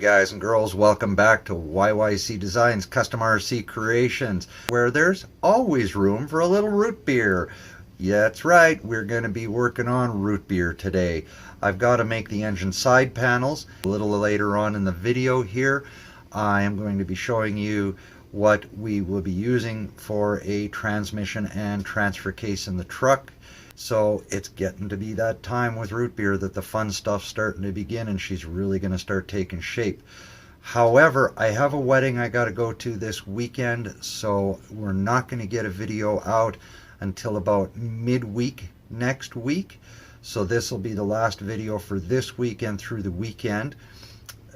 guys and girls, welcome back to YYC Designz Custom RC Creations, where there's always room for a little root beer. Yeah, that's right, we're going to be working on root beer today. I've got to make the engine side panels. A little later on in the video here, I am going to be showing you what we will be using for a transmission and transfer case in the truck. So it's getting to be that time with root beer that the fun stuff's starting to begin, and she's really going to start taking shape. However, I have a wedding I got to go to this weekend, so we're not going to get a video out until about midweek next week. So this will be the last video for this weekend through the weekend,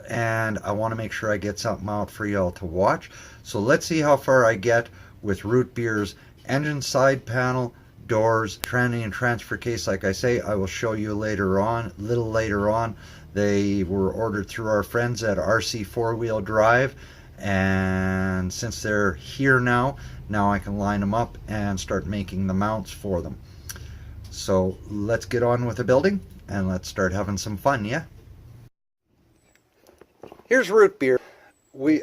and I want to make sure I get something out for y'all to watch. So let's see how far I get with root beer's engine side panel, doors, tranny and transfer case. Like I say, I will show you later on, a little later on. They were ordered through our friends at RC 4-Wheel Drive, and since they're here now I can line them up and start making the mounts for them. So let's get on with the building and let's start having some fun, yeah? Here's root beer.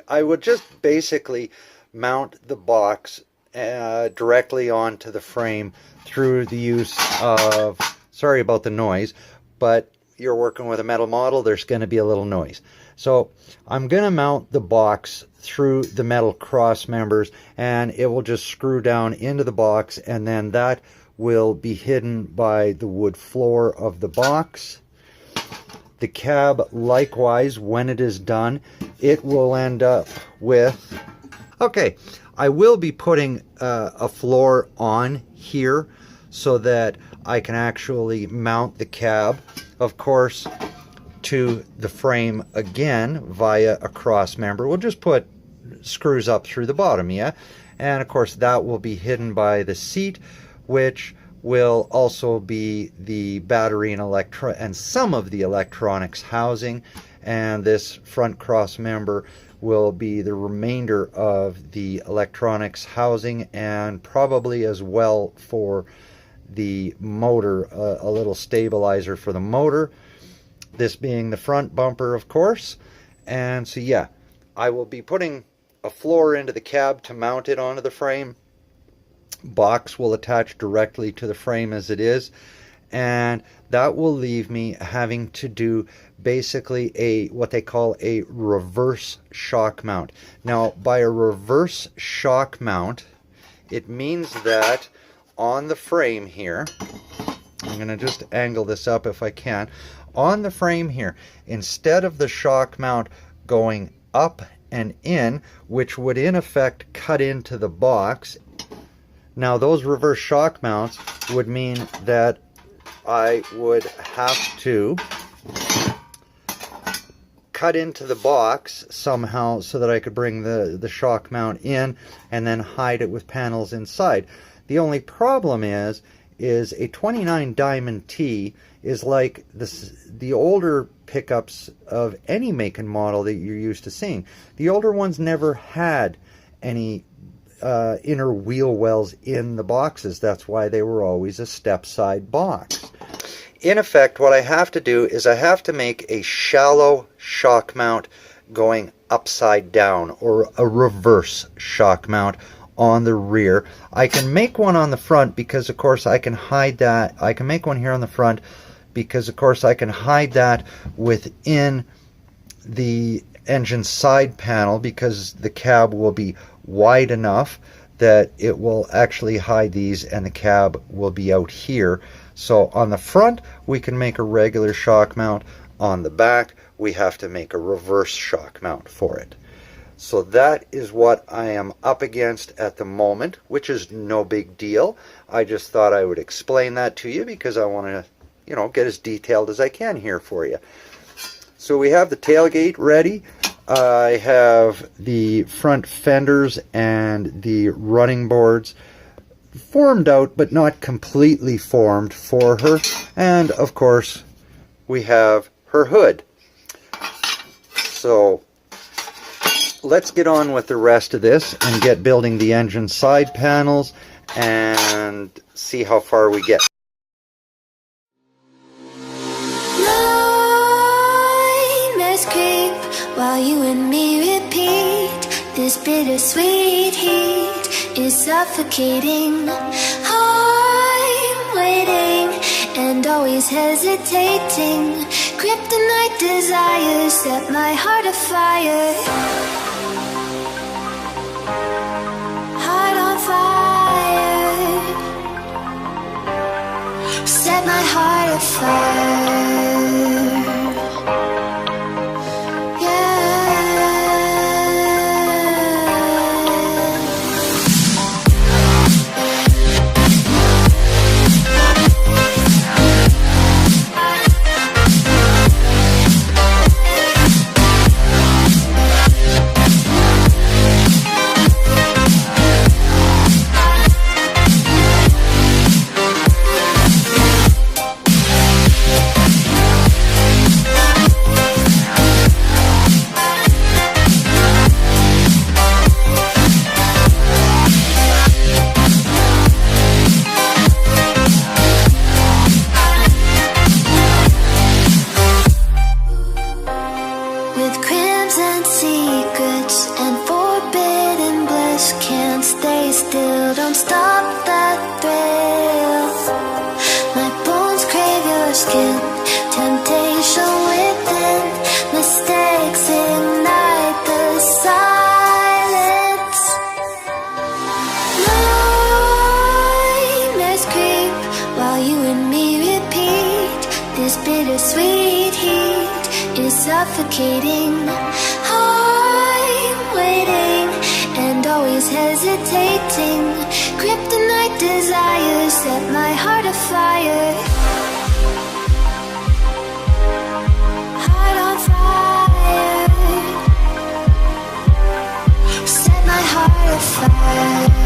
I would just basically mount the box directly onto the frame through the use of, sorry about the noise, but you're working with a metal model, there's going to be a little noise. So I'm going to mount the box through the metal cross members, and it will just screw down into the box, and then that will be hidden by the wood floor of the box. The cab, likewise, when it is done, it will end up with, okay, I will be putting a floor on here so that I can actually mount the cab, of course, to the frame again via a cross member. We'll just put screws up through the bottom, yeah? And of course that will be hidden by the seat, which will also be the battery and some of the electronics housing, and this front cross member will be the remainder of the electronics housing, and probably as well for the motor, a little stabilizer for the motor, this being the front bumper, of course. And so yeah, I will be putting a floor into the cab to mount it onto the frame. Box will attach directly to the frame as it is, and that will leave me having to do basically what they call a reverse shock mount. Now, by a reverse shock mount, it means that on the frame here, I'm going to just angle this up if I can, on the frame here, instead of the shock mount going up and in, which would in effect cut into the box, now those reverse shock mounts would mean that I would have to cut into the box somehow so that I could bring the shock mount in and then hide it with panels inside. The only problem is a 29 Diamond T is like the older pickups of any make and model that you're used to seeing. The older ones never had any inner wheel wells in the boxes. That's why they were always a step side box. In effect, what I have to do is I have to make a shallow shock mount going upside down, or a reverse shock mount on the rear. I can make one on the front because of course I can hide that. I can make one here on the front because of course I can hide that within the engine side panel, because the cab will be wide enough that it will actually hide these and the cab will be out here. So on the front we can make a regular shock mount, on the back we have to make a reverse shock mount for it. So that is what I am up against at the moment, which is no big deal. I just thought I would explain that to you because I want to, you know, get as detailed as I can here for you. So we have the tailgate ready. I have the front fenders and the running boards formed out, but not completely formed for her. And of course, we have her hood. So let's get on with the rest of this and get building the engine side panels and see how far we get. Nightmares creep while me repeat, this bittersweet heat is suffocating. I'm waiting and always hesitating. Kryptonite desires set my heart afire. Heart on fire. Set my heart afire. Suffocating. I'm waiting and always hesitating. Kryptonite desires set my heart afire. Heart on fire. Set my heart afire.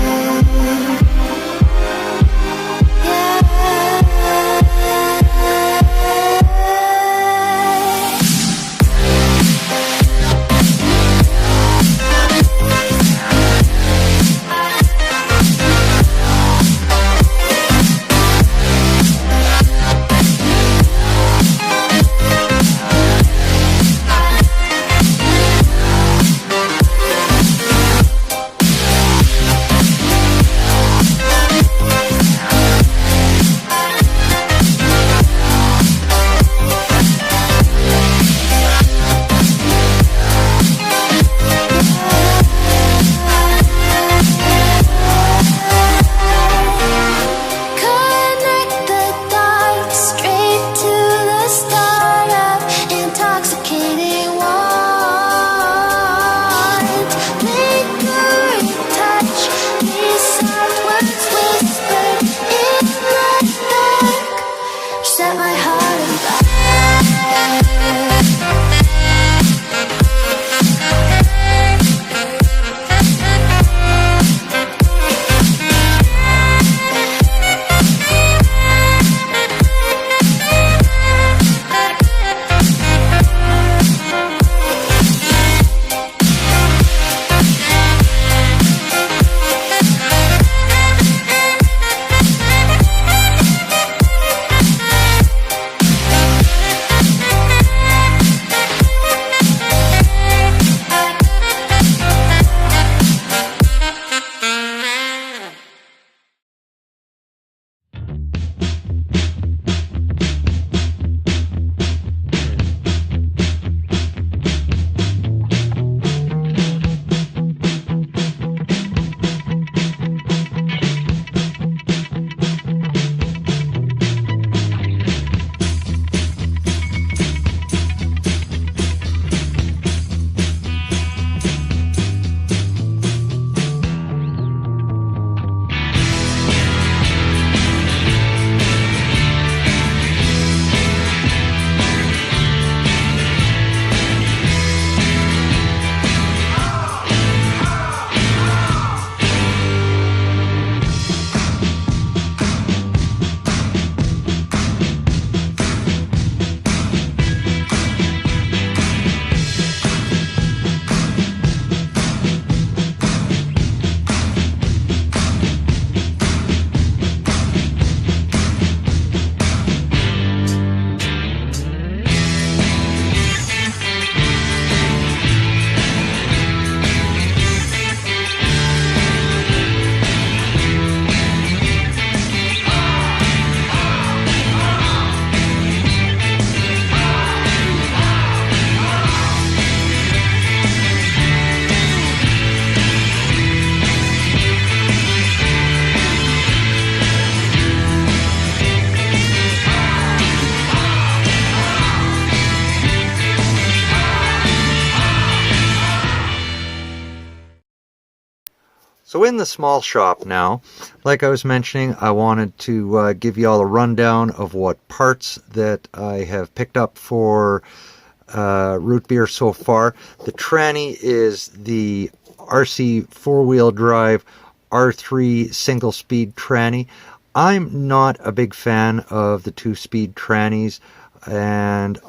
So in the small shop now, like I was mentioning, I wanted to give you all a rundown of what parts that I have picked up for root beer so far. The tranny is the RC four-wheel drive R3 single-speed tranny. I'm not a big fan of the two-speed trannies, and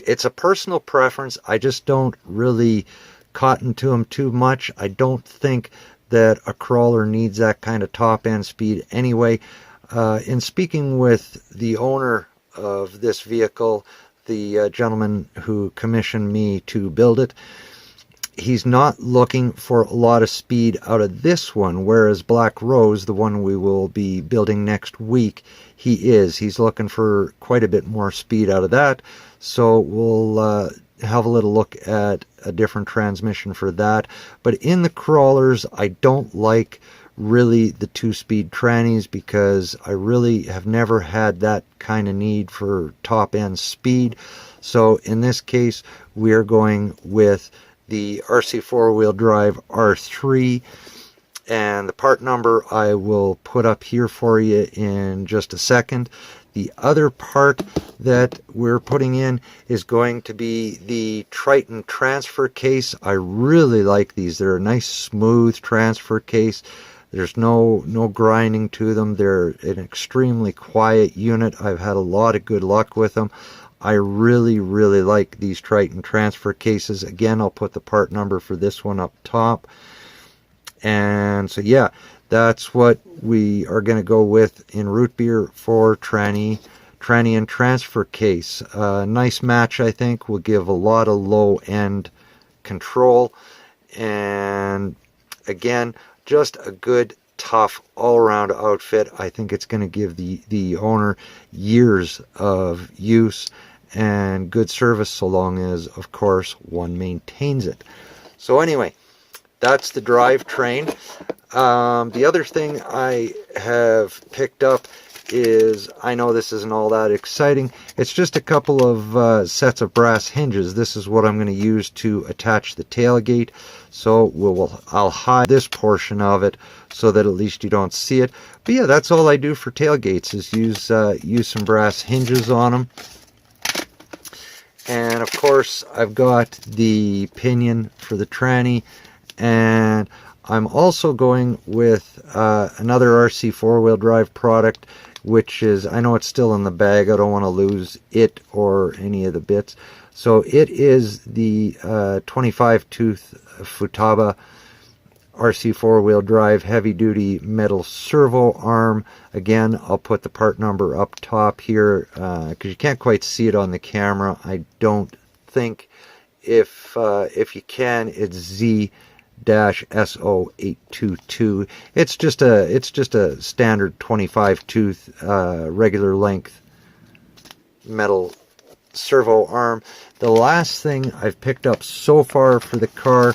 it's a personal preference. I just don't really cotton to them too much. I don't think that a crawler needs that kind of top-end speed anyway. In speaking with the owner of this vehicle, the gentleman who commissioned me to build it, he's not looking for a lot of speed out of this one, whereas Black Rose, the one we will be building next week, he's looking for quite a bit more speed out of that. So we'll have a little look at a different transmission for that. But in the crawlers, I don't like really the two-speed trannies, because I really have never had that kind of need for top-end speed. So in this case, we are going with the RC four-wheel drive R3, and the part number I will put up here for you in just a second. The other part that we're putting in is going to be the Triton transfer case. I really like these. They're a nice smooth transfer case. There's no grinding to them. They're an extremely quiet unit. I've had a lot of good luck with them. I really like these Triton transfer cases. Again, I'll put the part number for this one up top. And so yeah, that's what we are going to go with in root beer for tranny and transfer case. Nice match, I think. Will give a lot of low end control, and again, just a good, tough, all-around outfit. I think it's going to give the owner years of use and good service, so long as, of course, one maintains it. So anyway, that's the drivetrain. The other thing I have picked up is, I know this isn't all that exciting, it's just a couple of sets of brass hinges. This is what I'm going to use to attach the tailgate. So I'll hide this portion of it so that at least you don't see it. But yeah, that's all I do for tailgates, is use some brass hinges on them. And of course, I've got the pinion for the tranny, and I'm also going with another RC four-wheel drive product, which is, I know it's still in the bag, I don't want to lose it or any of the bits. So it is the 25 tooth Futaba RC four-wheel drive heavy-duty metal servo arm. Again, I'll put the part number up top here, because you can't quite see it on the camera, I don't think. If you can, it's Z-SO822. It's just a standard 25 tooth regular length metal servo arm. The last thing I've picked up so far for the car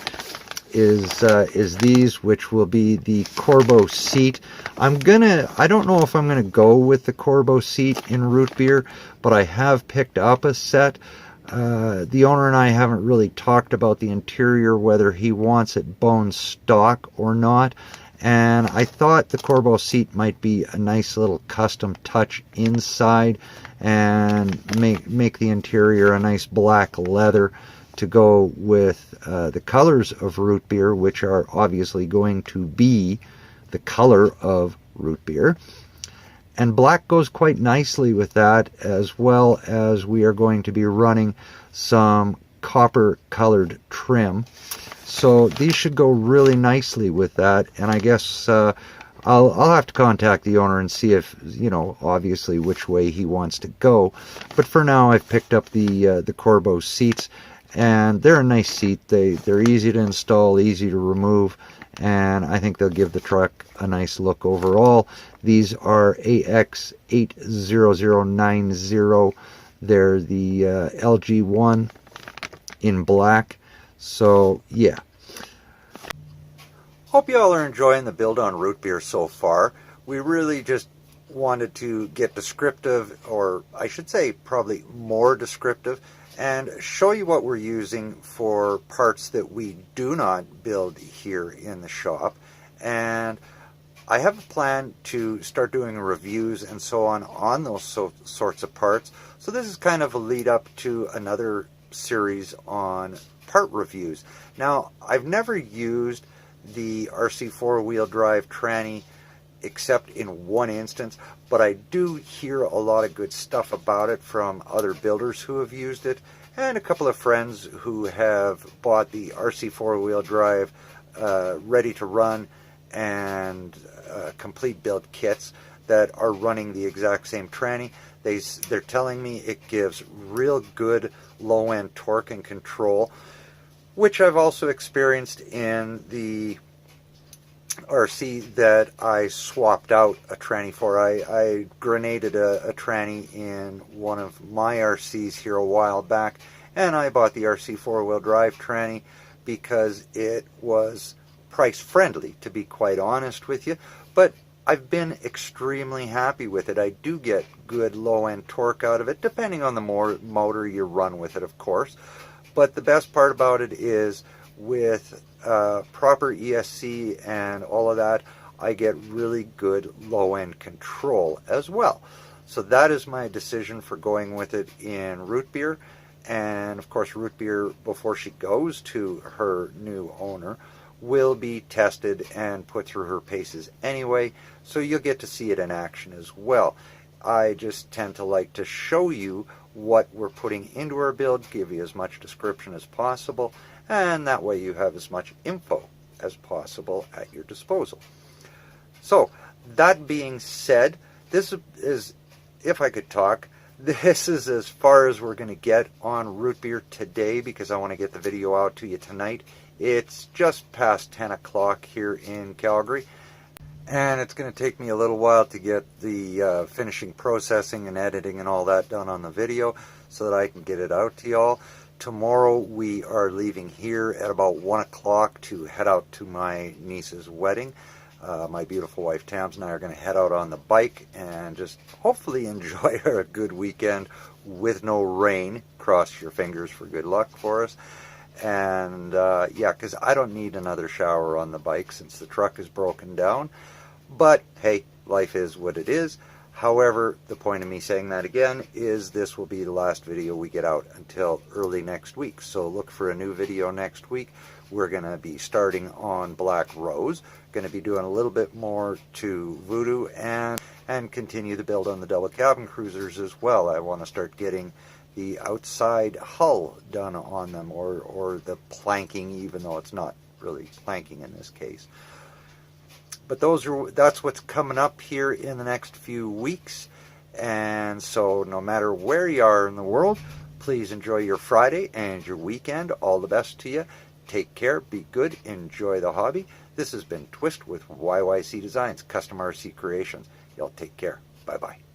is these, which will be the Corbeau seat. I don't know if I'm gonna go with the Corbeau seat in root beer, but I have picked up a set. The owner and I haven't really talked about the interior, whether he wants it bone stock or not, and I thought the Corbeau seat might be a nice little custom touch inside, and make the interior a nice black leather to go with the colors of root beer, which are obviously going to be the color of root beer. And black goes quite nicely with that, as well as we are going to be running some copper colored trim. So these should go really nicely with that, and I guess I'll have to contact the owner and see if, obviously which way he wants to go. But for now, I've picked up the Corbeau seats, and they're a nice seat. They're easy to install, easy to remove, and I think they'll give the truck a nice look overall. These are AX80090. They're the LG1 in black. So yeah, hope you all are enjoying the build on root beer so far. We really just wanted to get descriptive, or I should say probably more descriptive, and show you what we're using for parts that we do not build here in the shop, and I have a plan to start doing reviews and so on those sorts of parts. So this is kind of a lead up to another series on part reviews. Now, I've never used the RC four-wheel drive tranny except in one instance, but I do hear a lot of good stuff about it from other builders who have used it, and a couple of friends who have bought the RC four-wheel drive ready to run and complete build kits that are running the exact same tranny. They're telling me it gives real good low-end torque and control, which I've also experienced in the RC that I swapped out a tranny for. I grenaded a tranny in one of my RCs here a while back, and I bought the RC four-wheel drive tranny because it was price friendly, to be quite honest with you, but I've been extremely happy with it. I do get good low-end torque out of it, depending on the motor you run with it, of course. But the best part about it is with proper ESC and all of that, I get really good low-end control as well. So that is my decision for going with it in Root Beer. And of course, Root Beer, before she goes to her new owner, will be tested and put through her paces anyway, so you'll get to see it in action as well. I just tend to like to show you what we're putting into our build, give you as much description as possible, and that way you have as much info as possible at your disposal. So, that being said, this is, if I could talk, this is as far as we're going to get on Root Beer today, because I want to get the video out to you tonight. It's just past 10 o'clock here in Calgary, and it's going to take me a little while to get the finishing processing and editing and all that done on the video so that I can get it out to y'all. Tomorrow we are leaving here at about 1 o'clock to head out to my niece's wedding. My beautiful wife Tams and I are going to head out on the bike and just hopefully enjoy a good weekend with no rain. Cross your fingers for good luck for us. And yeah, because I don't need another shower on the bike since the truck is broken down. But hey, life is what it is. However, the point of me saying that again is this will be the last video we get out until early next week. So look for a new video next week. We're going to be starting on Black Rose. Going to be doing a little bit more to Voodoo and continue the build on the double cabin cruisers as well. I want to start getting the outside hull done on them, or the planking, even though it's not really planking in this case. But that's what's coming up here in the next few weeks. And so no matter where you are in the world, please enjoy your Friday and your weekend. All the best to you. Take care, be good, enjoy the hobby. This has been Twist with YYC Designs, Custom RC Creations. Y'all take care. Bye-bye.